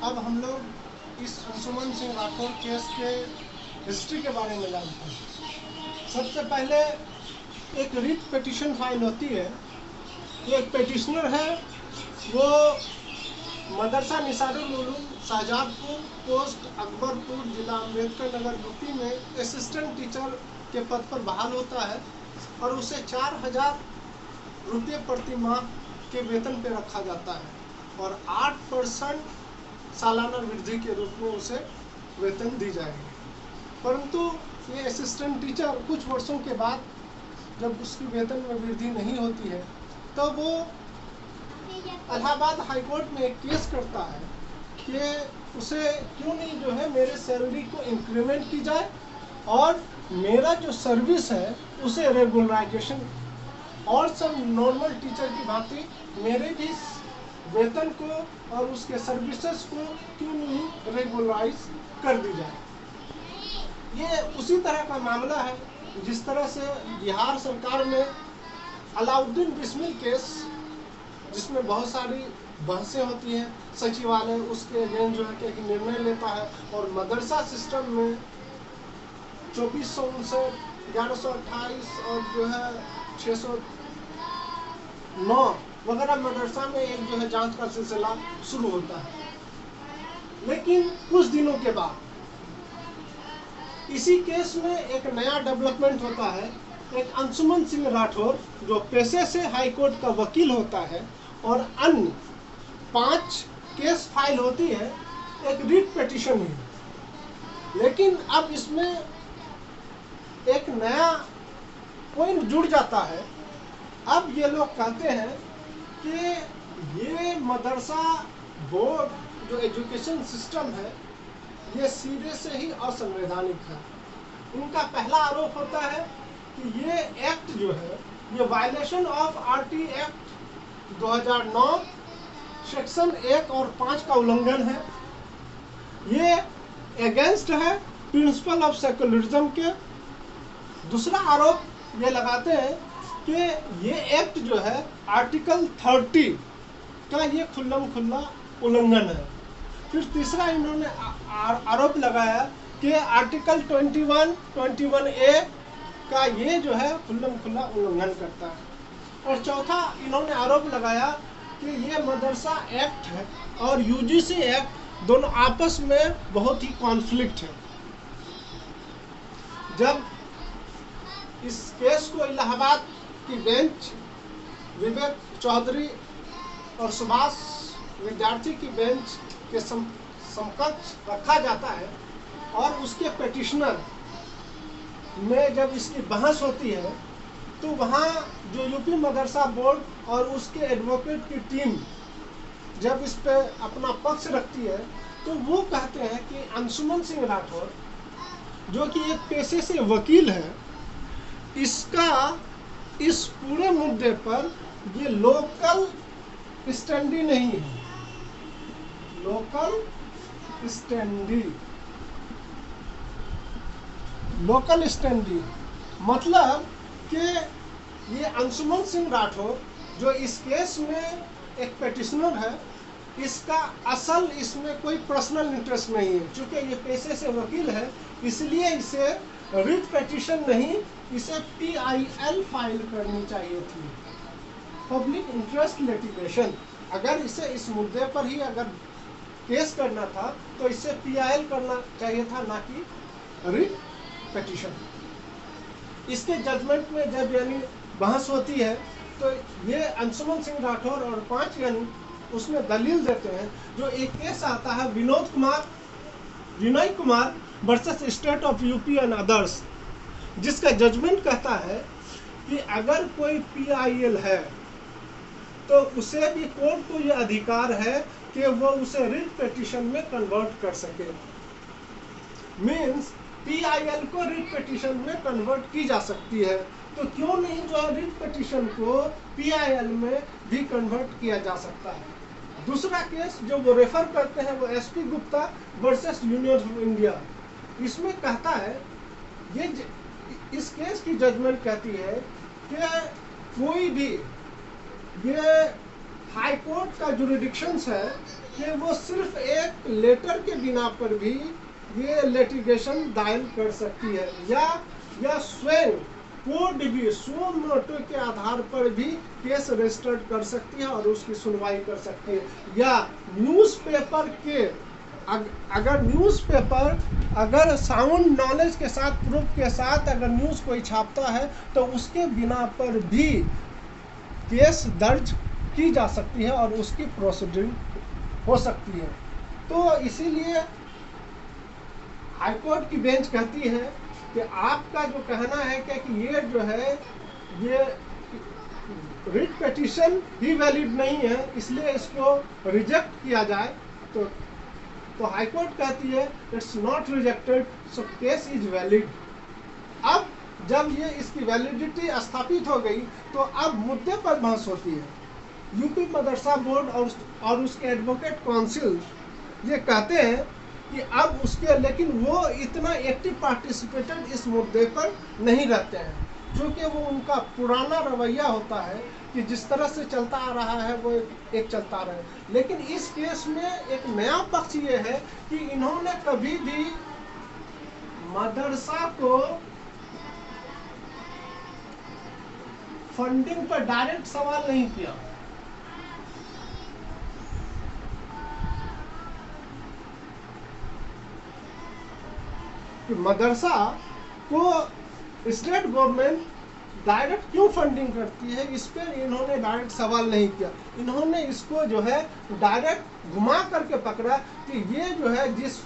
अब हम लोग इस अंशुमन सिंह राठौर केस के हिस्ट्री के बारे में जानते हैं। सबसे पहले एक रिट पिटीशन फाइल होती है। एक पिटिशनर है, वो मदरसा निसारुल उलूम शाहजहाँपुर पोस्ट अकबरपुर जिला अम्बेडकर नगर यूपी में असिस्टेंट टीचर के पद पर बहाल होता है और उसे 4,000 रुपये प्रति माह के वेतन पे रखा जाता है और 8% सालाना वृद्धि के रूप में उसे वेतन दी जाएगी। परंतु ये असिस्टेंट टीचर कुछ वर्षों के बाद जब उसकी वेतन में वृद्धि नहीं होती है तो वो इलाहाबाद हाईकोर्ट में एक केस करता है कि उसे क्यों नहीं जो है मेरे सैलरी को इंक्रीमेंट की जाए और मेरा जो सर्विस है उसे रेगुलराइजेशन और सब नॉर्मल टीचर की भांति मेरे भी वेतन को और उसके सर्विसेज को क्यों नहीं रेगुलराइज कर दी जाए। ये उसी तरह का मामला है जिस तरह से बिहार सरकार ने अलाउद्दीन बिस्मिल केस, जिसमें बहुत सारी बहसें होती हैं, सचिवालय उसके अगेंस्ट जो है कि एक निर्णय लेता है और मदरसा सिस्टम में 2459, 1128 और जो है 609 वगैरह मदरसा में एक जो है जांच का सिलसिला शुरू होता है। लेकिन कुछ दिनों के बाद इसी केस में एक नया डेवलपमेंट होता है। एक अंशुमन सिंह राठौर जो पेशे से हाईकोर्ट का वकील होता है और अन्य 5 केस फाइल होती है, एक रिट पिटीशन है। लेकिन अब इसमें एक नया पॉइंट जुड़ जाता है। अब ये लोग कहते हैं कि ये मदरसा बोर्ड जो एजुकेशन सिस्टम है ये सीधे से ही असंवैधानिक है। उनका पहला आरोप होता है कि ये एक्ट जो है ये violation of RT act 2009 section 1 और 5 का उल्लंघन है। ये अगेंस्ट है प्रिंसिपल ऑफ सेकुलरिज्म के। दूसरा आरोप ये लगाते हैं कि ये एक्ट जो है आर्टिकल 30 का ये खुल्लम खुल्ला उल्लंघन है। फिर तीसरा इन्होंने आरोप लगाया कि आर्टिकल 21A का ये जो है खुल्लम खुल्ला उल्लंघन करता है। और चौथा इन्होंने आरोप लगाया कि ये मदरसा एक्ट है और यूजीसी एक्ट दोनों आपस में बहुत ही कॉन्फ्लिक्ट है। जब इस केस को इलाहाबाद की बेंच विवेक चौधरी और सुभाष विद्यार्थी की बेंच के समकक्ष रखा जाता है और उसके पिटिशनर में जब इसकी बहस होती है तो वहाँ जो यूपी मदरसा बोर्ड और उसके एडवोकेट की टीम जब इस पे अपना पक्ष रखती है तो वो कहते हैं कि अंशुमन सिंह राठौर जो कि एक पेशे से वकील है, इसका इस पूरे मुद्दे पर ये लोकल स्टैंडी नहीं है। लोकल स्टैंडी मतलब कि ये अंशुमन सिंह राठौर जो इस केस में एक पिटिशनर है, इसका असल इसमें कोई पर्सनल इंटरेस्ट नहीं है। चूंकि ये पेशे से वकील है इसलिए इसे रिट पिटीशन नहीं, इसे PIL फाइल करनी चाहिए थी, पब्लिक इंटरेस्ट लिटिगेशन। अगर इसे इस मुद्दे पर ही अगर केस करना था तो इससे PIL करना चाहिए था, ना कि रिट पिटीशन। इसके जजमेंट में जब यानी बहस होती है तो ये अंशुमन सिंह राठौर और 5 यानी उसमें दलील देते हैं। जो एक केस आता है Vinay Kumar versus state of UP and others, जिसका जजमेंट कहता है कि अगर कोई PIL है तो उसे भी कोर्ट को यह अधिकार है कि वो उसे रिट पिटीशन में कन्वर्ट कर सके। मीन्स PIL को रिट पिटीशन में कन्वर्ट की जा सकती है, तो क्यों नहीं जो है रिट पिटीशन को PIL में भी कन्वर्ट किया जा सकता है। दूसरा केस जो वो रेफर करते हैं वो SP Gupta versus union of India. इसमें कहता है ये इस केस की जजमेंट कहती है कि कोई भी ये हाई कोर्ट का जुरिडिक्शन है कि वो सिर्फ एक लेटर के बिना पर भी ये लिटिगेशन दायर कर सकती है, या स्वयं कोर्ट भी सो मोटो के आधार पर भी केस रजिस्टर्ड कर सकती है और उसकी सुनवाई कर सकती है। या न्यूज़पेपर के अगर न्यूज़पेपर अगर साउंड नॉलेज के साथ, प्रूफ के साथ अगर न्यूज़ कोई छापता है तो उसके बिना पर भी केस दर्ज की जा सकती है और उसकी प्रोसीडिंग हो सकती है। तो इसीलिए हाईकोर्ट की बेंच कहती है कि आपका जो कहना है कि ये जो है ये रिट पिटीशन ही वैलिड नहीं है, इसलिए इसको रिजेक्ट किया जाए, तो हाईकोर्ट कहती है it's not rejected, so case is valid. अब जब ये इसकी वैलिडिटी स्थापित हो गई तो अब मुद्दे पर बहस होती है। यूपी मदरसा बोर्ड और उसके एडवोकेट काउंसिल ये कहते हैं कि अब उसके, लेकिन वो इतना एक्टिव पार्टिसिपेटेड इस मुद्दे पर नहीं रहते हैं, क्योंकि वो उनका पुराना रवैया होता है कि जिस तरह से चलता आ रहा है वो एक चलता रहे। लेकिन इस केस में एक नया पक्ष ये है कि इन्होंने कभी भी मदरसा को फंडिंग पर डायरेक्ट सवाल नहीं किया। कि मदरसा को स्टेट गवर्नमेंट डायरेक्ट क्यों फंडिंग करती है, इस पर इन्होंने डायरेक्ट सवाल नहीं किया। इन्होंने इसको जो है डायरेक्ट घुमा करके पकड़ा कि ये जो है जिस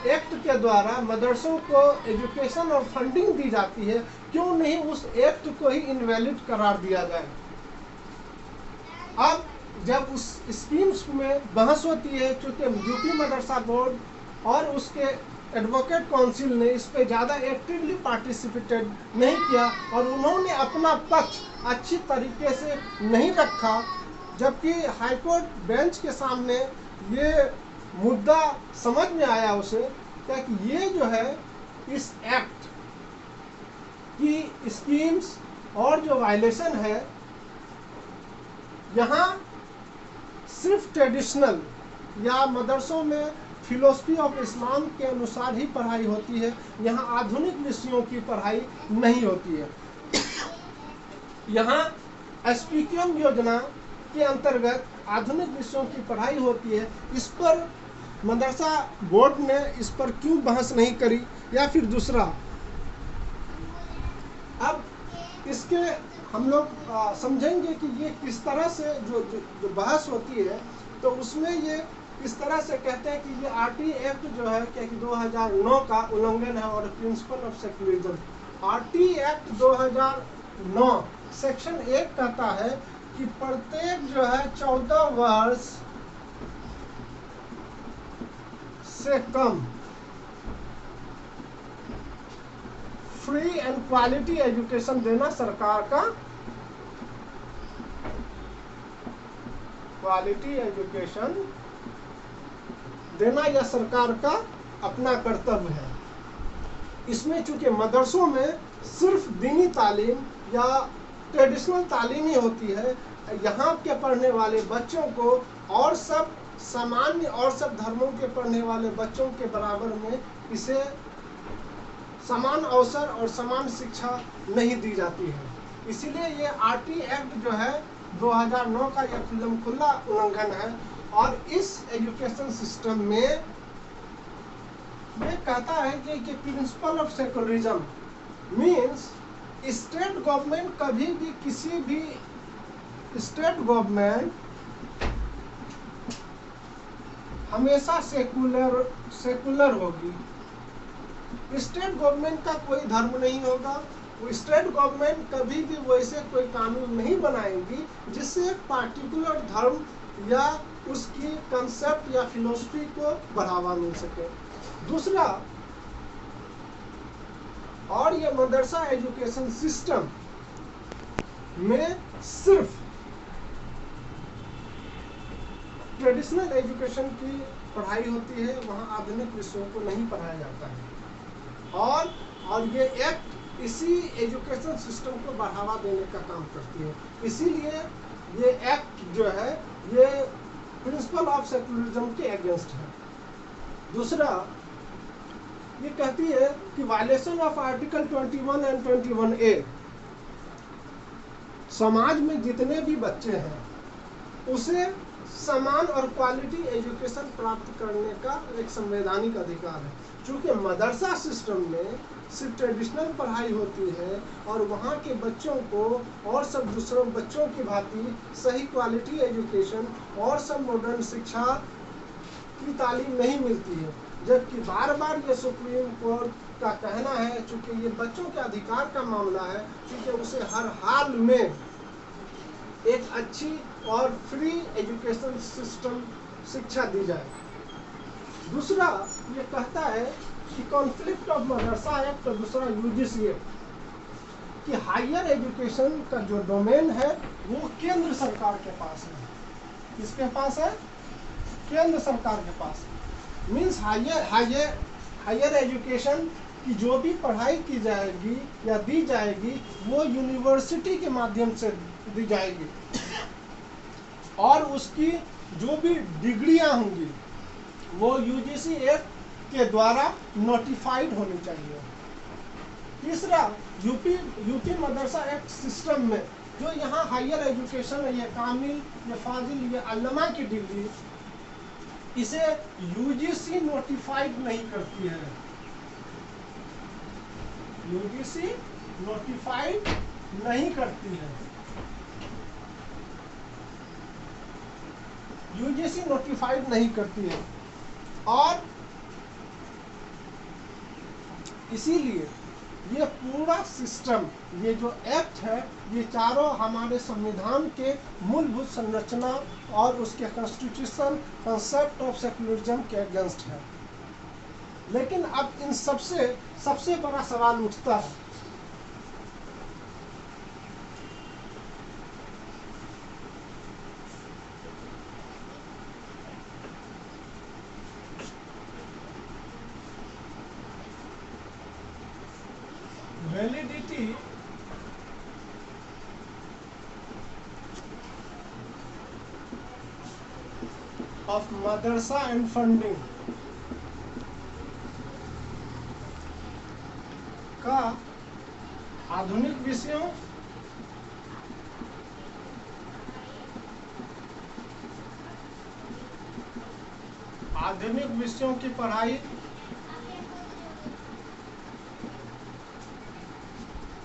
एक्ट के द्वारा मदरसों को एजुकेशन और फंडिंग दी जाती है, क्यों नहीं उस एक्ट को ही इनवैलिड करार दिया जाए। अब जब उस स्कीम्स में बहस होती है, चूंकि यूपी मदरसा बोर्ड और उसके एडवोकेट काउंसिल ने इस पे ज़्यादा एक्टिवली पार्टिसिपेटेड नहीं किया और उन्होंने अपना पक्ष अच्छी तरीके से नहीं रखा, जबकि हाईकोर्ट बेंच के सामने ये मुद्दा समझ में आया उसे कि ये जो है इस एक्ट की स्कीम्स और जो वायलेशन है, यहाँ सिर्फ ट्रेडिशनल या मदरसों में फिलोसफी ऑफ इस्लाम के अनुसार ही पढ़ाई होती है, यहाँ आधुनिक विषयों की पढ़ाई नहीं होती है। यहाँ एसपीक्यूएम योजना के अंतर्गत आधुनिक विषयों की पढ़ाई होती है। इस पर मदरसा बोर्ड ने इस पर क्यों बहस नहीं करी, या फिर दूसरा, अब इसके हम लोग समझेंगे कि ये किस तरह से जो बहस होती है, तो उसमें ये इस तरह से कहते हैं कि ये आरटी एक्ट जो है कि 2009 का उल्लंघन है और principle of secularism. RT act 2009 section 1 कहता है कि प्रत्येक जो है 14 वर्ष से कम फ्री एंड क्वालिटी एजुकेशन देना सरकार का, क्वालिटी एजुकेशन देना यह सरकार का अपना कर्तव्य है। इसमें चूंकि मदरसों में सिर्फ दीनी तालीम या ट्रेडिशनल तालीम ही होती है, यहाँ के पढ़ने वाले बच्चों को और सब सामान्य और सब धर्मों के पढ़ने वाले बच्चों के बराबर में इसे समान अवसर और समान शिक्षा नहीं दी जाती है। इसीलिए ये आरटी एक्ट जो है 2009 का यह खुला उल्लंघन है। और इस एजुकेशन सिस्टम में ये कहता है कि principle of secularism means state government कभी भी किसी भी स्टेट गवर्नमेंट हमेशा सेकुलर होगी। स्टेट गवर्नमेंट का कोई धर्म नहीं होगा। स्टेट गवर्नमेंट कभी भी वैसे कोई कानून नहीं बनाएगी जिससे एक पार्टिकुलर धर्म या उसकी कंसेप्ट या फिलोसफी को बढ़ावा मिल सके। दूसरा, और ये मदरसा एजुकेशन सिस्टम में सिर्फ ट्रेडिशनल एजुकेशन की पढ़ाई होती है, वहाँ आधुनिक विषयों को नहीं पढ़ाया जाता है। और ये एक्ट इसी एजुकेशन सिस्टम को बढ़ावा देने का काम करती है। इसीलिए ये एक्ट जो है ये प्रिंसिपल ऑफ सेकुलरिज्म के अगेंस्ट है। दूसरा ये कहती है कि violation of article 21 and 21A, समाज में जितने भी बच्चे हैं उसे समान और क्वालिटी एजुकेशन प्राप्त करने का एक संवैधानिक अधिकार है। चूंकि मदरसा सिस्टम में सिर्फ ट्रेडिशनल पढ़ाई होती है और वहाँ के बच्चों को और सब दूसरों बच्चों की भांति सही क्वालिटी एजुकेशन और सब मॉडर्न शिक्षा की तालीम नहीं मिलती है, जबकि बार बार ये सुप्रीम कोर्ट का कहना है, चूंकि ये बच्चों के अधिकार का मामला है, चूंकि उसे हर हाल में एक अच्छी और फ्री एजुकेशन सिस्टम शिक्षा दी जाए। दूसरा ये कहता है कि कॉन्फ्लिक्ट ऑफ मदरसा एक्ट और दूसरा यूजीसी एक्ट कि हायर एजुकेशन का जो डोमेन है वो केंद्र सरकार के पास है। किसके पास है? केंद्र सरकार के पास। मीन्स हायर एजुकेशन की जो भी पढ़ाई की जाएगी या दी जाएगी वो यूनिवर्सिटी के माध्यम से दी जाएगी और उसकी जो भी डिग्रियां होंगी वो यूजीसी एक्ट के द्वारा नोटिफाइड होनी चाहिए। तीसरा यूपी मदरसा एक्ट सिस्टम में जो यहाँ हायर एजुकेशन है, ये कामिल, ये फाजिल, ये अल्लमा की डिग्री, इसे यूजीसी नोटिफाइड नहीं करती है। यूजीसी नोटिफाइड नहीं करती है। यूजीसी नोटिफाइड नहीं करती है और इसीलिए ये पूरा सिस्टम, ये जो एक्ट है, ये चारों हमारे संविधान के मूलभूत संरचना और उसके कॉन्स्टिट्यूशन कंसेप्ट ऑफ सेकुलरिज्म के अगेंस्ट है। लेकिन अब इन सबसे बड़ा सवाल उठता है, validity of Madrasa and funding का आधुनिक विषयों की पढ़ाई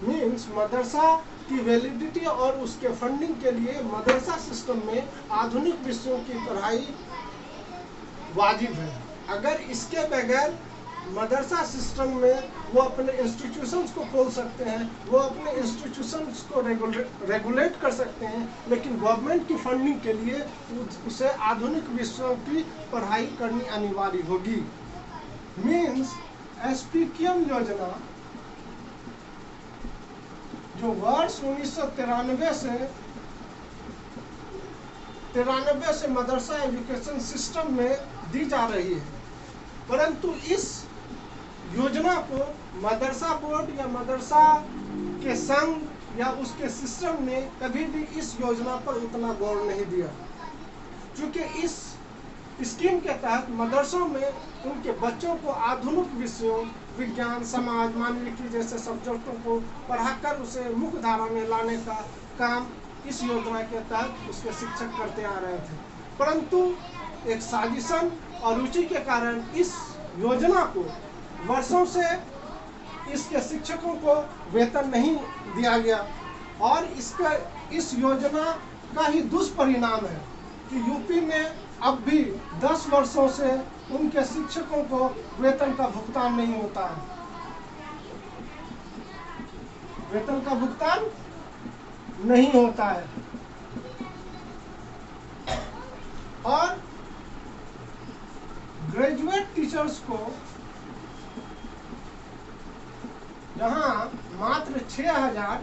मीन्स मदरसा की वैलिडिटी और उसके फंडिंग के लिए मदरसा सिस्टम में आधुनिक विषयों की पढ़ाई वाजिब है। अगर इसके बगैर मदरसा सिस्टम में वो अपने इंस्टीट्यूशंस को खोल सकते हैं, वो अपने इंस्टीट्यूशंस को रेगुलेट कर सकते हैं, लेकिन गवर्नमेंट की फंडिंग के लिए उसे आधुनिक विषयों की पढ़ाई करनी अनिवार्य होगी। मीन्स एसपीक्यूएम योजना जो वर्ष 1993 से मदरसा एजुकेशन सिस्टम में दी जा रही है, परंतु इस योजना को मदरसा बोर्ड या मदरसा के संघ या उसके सिस्टम ने कभी भी इस योजना पर उतना गौर नहीं दिया, क्योंकि इस स्कीम के तहत मदरसों में उनके बच्चों को आधुनिक विषयों, विज्ञान, समाज, मानविकी जैसे सब्जेक्टों को पढ़ाकर उसे मुख्य धारा में लाने का काम इस योजना के तहत उसके शिक्षक करते आ रहे थे। परंतु एक साजिशन और रुचि के कारण इस योजना को वर्षों से इसके शिक्षकों को वेतन नहीं दिया गया और इस योजना का ही दुष्परिणाम है कि यूपी में अब भी 10 वर्षों से उनके शिक्षकों को वेतन का भुगतान नहीं होता है। वेतन का भुगतान नहीं होता है और ग्रेजुएट टीचर्स को जहां मात्र 6,000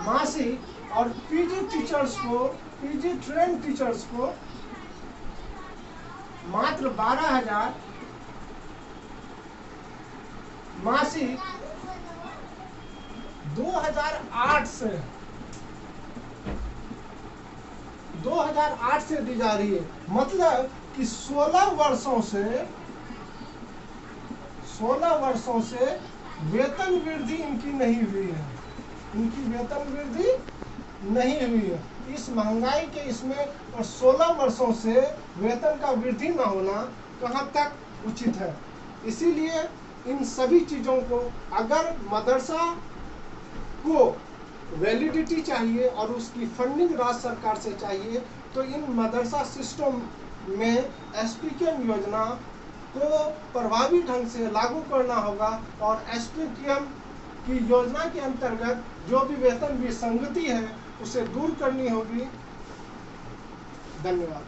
मासिक और पीजी ट्रेन टीचर्स को मात्र 12,000 मासिक 2008 से 2008 से दी जा रही है। मतलब कि 16 वर्षों से वेतन वृद्धि इनकी नहीं हुई है, इनकी वेतन वृद्धि नहीं हुई है। इस महंगाई के इसमें और 16 वर्षों से वेतन का वृद्धि न होना कहाँ तक उचित है। इसीलिए इन सभी चीज़ों को, अगर मदरसा को वैलिडिटी चाहिए और उसकी फंडिंग राज्य सरकार से चाहिए, तो इन मदरसा सिस्टम में एसपीकेएम योजना को प्रभावी ढंग से लागू करना होगा और एसपीकेएम की योजना के अंतर्गत जो भी वेतन विसंगति है उसे दूर करनी होगी। धन्यवाद।